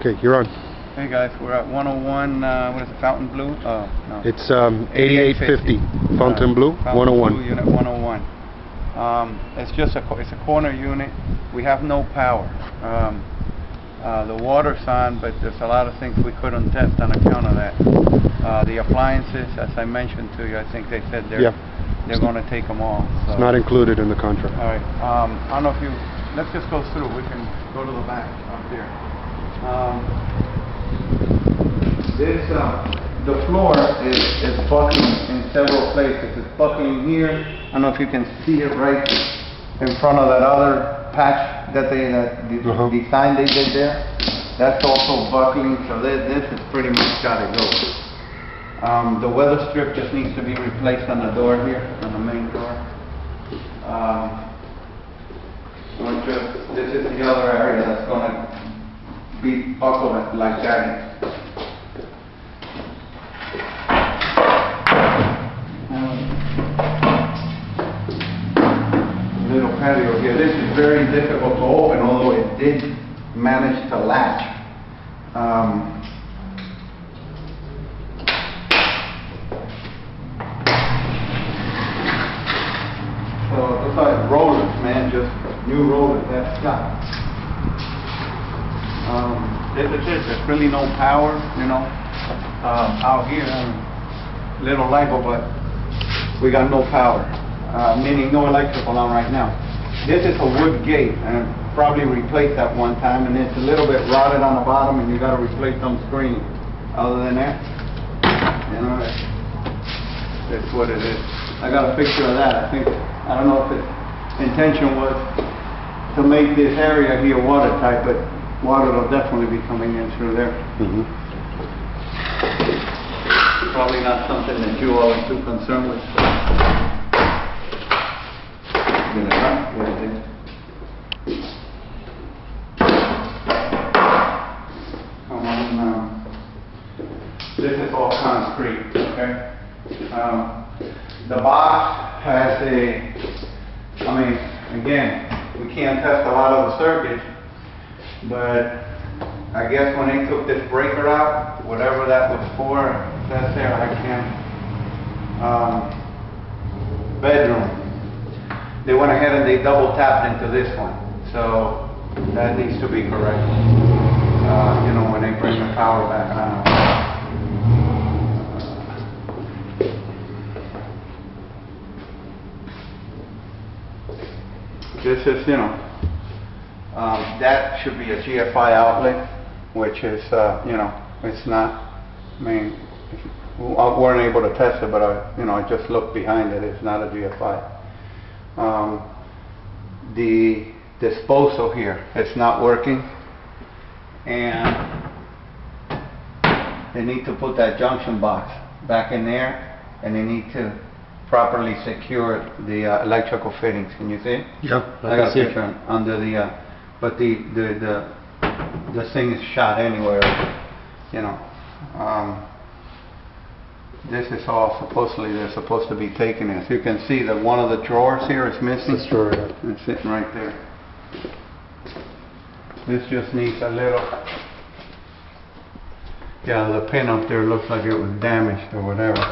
Okay, you're on. Hey guys, we're at 101, what is it, Fontainebleau? Oh, no. It's 8850 Fontainebleau, 101. Unit 101. It's just it's a corner unit. We have no power. The water's on, but there's a lot of things we couldn't test on account of that. The appliances, as I mentioned to you, I think they said they're going to take them all. So. It's not included in the contract. All right. I don't know if you, let's just go through. We can go to the back up there. The floor is buckling in several places. It's buckling here. I don't know if you can see it right in front of that other patch that the design they did there. That's also buckling, so this is pretty much got to go. The weather strip just needs to be replaced on the door here, on the main door. This is the other area that's going to be buckled like that. Little patio here. This is very difficult to open, although it did manage to latch. So it looks like rollers, man, just new rollers. That's got. This is it. There's really no power, you know, out here. Little light bulb, but we got no power. Meaning no electrical on right now. This is a wood gate, and probably replaced that one time, and it's a little bit rotted on the bottom, and you got to replace some screen. Other than that, you know, that's what it is. I got a picture of that. I don't know if its intention was to make this area here watertight, but water will definitely be coming in through there. Probably not something that you all are too concerned with. This is all concrete, okay? The box has again, we can't test a lot of the circuits, but I guess when they took this breaker out, whatever that was for, that's there, I can't. Bedroom. They went ahead and they double tapped into this one, so that needs to be correct. You know, when they bring the power back on. This is, you know, that should be a GFI outlet, which is, you know, it's not. I mean, we weren't able to test it, but you know, I just looked behind it. It's not a GFI. The disposal here, it's not working, and they need to put that junction box back in there, and they need to properly secure the electrical fittings. Can you see it? Yeah, I got a picture under the but the thing is shot anywhere, you know. This is all supposedly, they're supposed to be taken. As you can see, that one of the drawers here is missing. This drawer, yeah. It's sitting right there. This just needs a little. Yeah, the pin up there looks like it was damaged or whatever.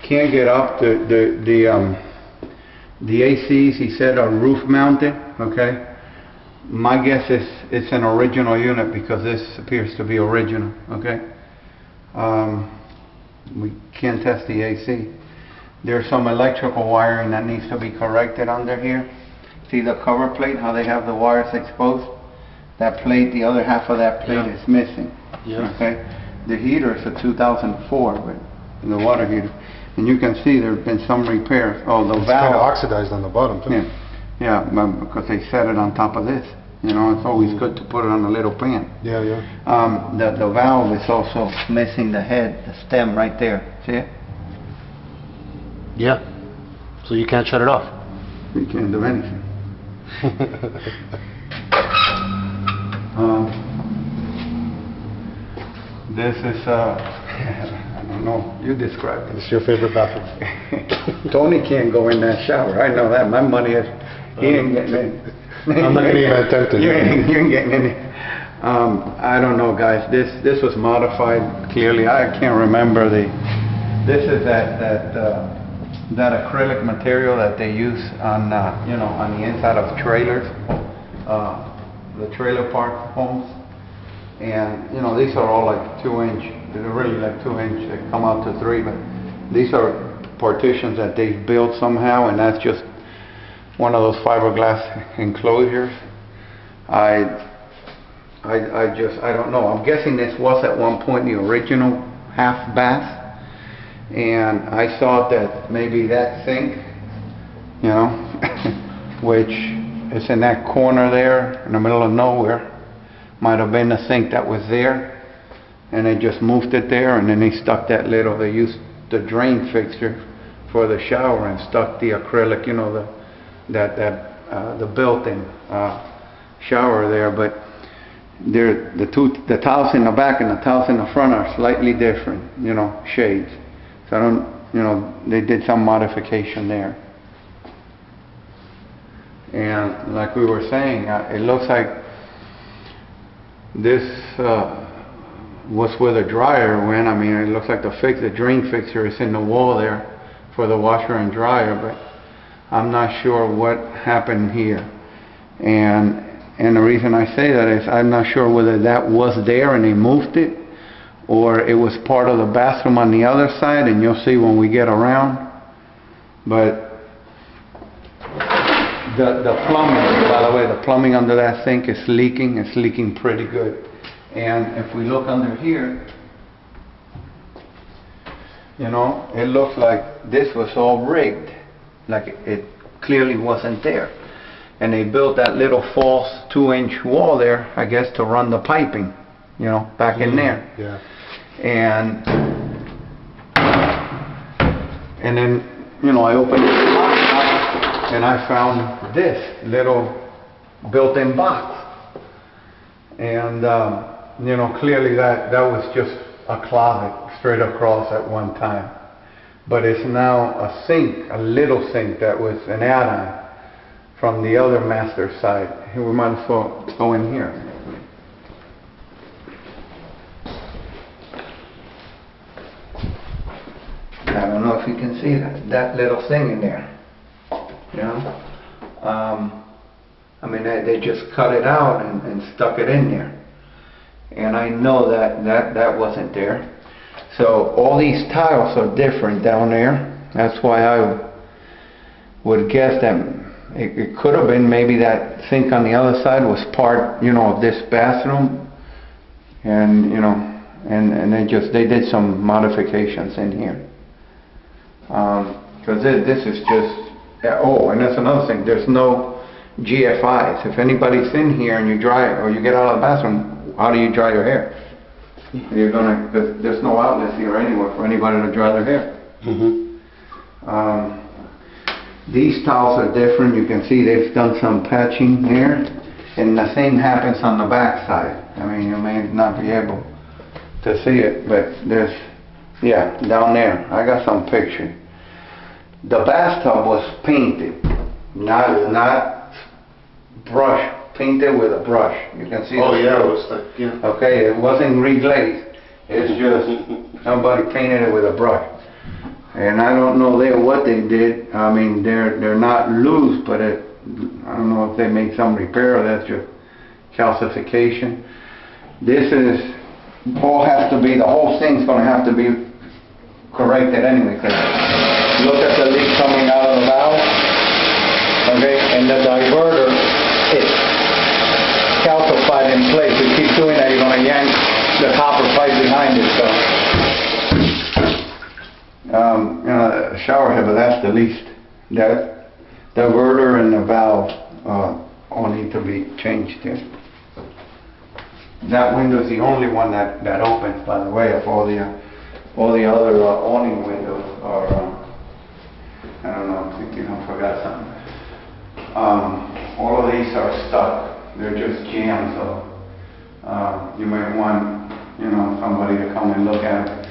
Can't get up. The ACs, he said, are roof mounted. Okay. My guess is it's an original unit because this appears to be original. Okay. We can't test the AC. There's some electrical wiring that needs to be corrected under here. See the cover plate, how they have the wires exposed? That plate, the other half of that plate is missing. Yeah. Okay. The heater is a 2004, but the water heater. And you can see there have been some repairs. Oh, the valve. It's kind of oxidized on the bottom too. Yeah, because they set it on top of this. You know, it's always good to put it on a little pan. Yeah. The valve is also missing the head, the stem right there. See it? Yeah. So you can't shut it off. You can't do anything. This is, I don't know, you describe it. It's your favorite bathroom. Tony can't go in that shower. I know that. My money is, he ain't getting in. I'm not gonna even attempt it. You ain't getting any. I don't know, guys. This was modified clearly. I can't remember this is that acrylic material that they use on you know, on the inside of trailers, the trailer park homes. And you know, these are all like 2-inch. They're really like 2-inch. They come out to 3, but these are partitions that they've built somehow, and that's just one of those fiberglass enclosures. I don't know. I'm guessing this was at one point the original half bath, and I thought that maybe that sink, you know, which is in that corner there in the middle of nowhere, might have been the sink that was there, and they just moved it there, and then they stuck that little, they used the drain fixture for the shower and stuck the acrylic, you know, the built-in shower there. But the tiles in the back and the tiles in the front are slightly different, you know, shades. So I don't, you know, they did some modification there. And like we were saying, it looks like this was where the dryer went. I mean, it looks like the drain fixture is in the wall there for the washer and dryer, but I'm not sure what happened here. And the reason I say that is I'm not sure whether that was there and they moved it, or it was part of the bathroom on the other side, and you'll see when we get around. But the plumbing, by the way, the plumbing under that sink is leaking. It's leaking pretty good. And if we look under here, you know, it looks like this was all rigged, like it clearly wasn't there. And they built that little false 2-inch wall there, I guess, to run the piping, you know, back in there. Yeah. And then, you know, I opened it up and I found this little built-in box. And, you know, clearly that was just a closet straight across at one time. But it's now a sink, a little sink that was an add-on from the other master side. Here, we might as well go in here. I don't know if you can see that little thing in there. You know? I mean, they just cut it out and stuck it in there. And I know that wasn't there. So all these tiles are different down there. That's why I would guess that it could have been maybe that sink on the other side was part, you know, of this bathroom. And, you know, and they did some modifications in here. Because this is just, oh, and that's another thing, there's no GFIs. If anybody's in here and you dry, or you get out of the bathroom, how do you dry your hair? You're gonna, there's no outlets here anywhere for anybody to dry their hair. These tiles are different. You can see they've done some patching there, and the same happens on the back side. I mean, you may not be able to see it, but there's, yeah, down there. I got some picture. The bathtub was painted, not brush, painted with a brush. You can see. Oh yeah, it was like, yeah. Okay, it wasn't reglazed. It's just somebody painted it with a brush. And I don't know what they did. I mean, they're not loose, but I don't know if they made some repair or that's just calcification. This is all has to be, the whole thing's going to have to be corrected anyway. Look at the leak coming out of the valve. Okay, and the diverter is calcified in place. If you keep doing that, you're going to yank the copper pipe behind it. So, you know, shower head, but that's the least. That the diverter and the valve all need to be changed here. That window is the only one that opens, by the way. Of all the other awning windows are, I don't know, I think I forgot something. All of these are stuck. They're just jammed, so you might want, you know, somebody to come and look at it.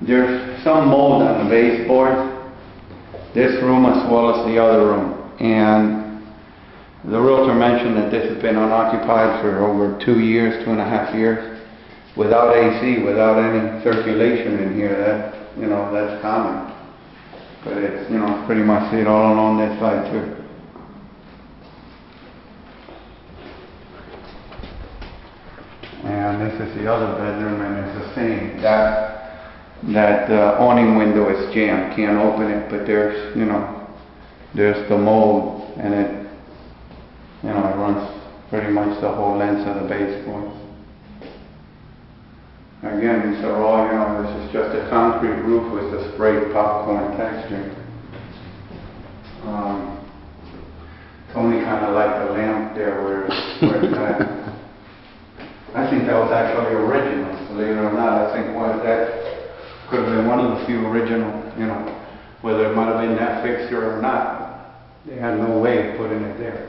There's some mold on the baseboard, this room as well as the other room, and The realtor mentioned that this has been unoccupied for over 2 years, 2.5 years, without AC, without any circulation in here. That, you know, that's common. But it's, you know, pretty much it all along this side too. And this is the other bedroom, and it's the same. That awning window is jammed, can't open it, but there's, you know, there's the mold, and it, you know, it runs pretty much the whole length of the baseboards. Again, these are all, you know, this is just a concrete roof with a sprayed popcorn texture. It's only kind of like the lamp there where it's at. I think that was actually original, believe it or not. I think that could have been one of the few original, you know, whether it might have been that fixture or not. They had no way of putting it there.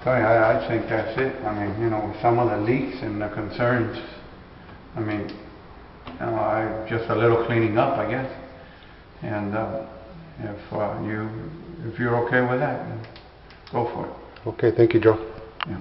So I think that's it. I mean, you know, with some of the leaks and the concerns, I mean, you know, just a little cleaning up, I guess. And if you're okay with that, then go for it. Okay, thank you, Joe. Yeah.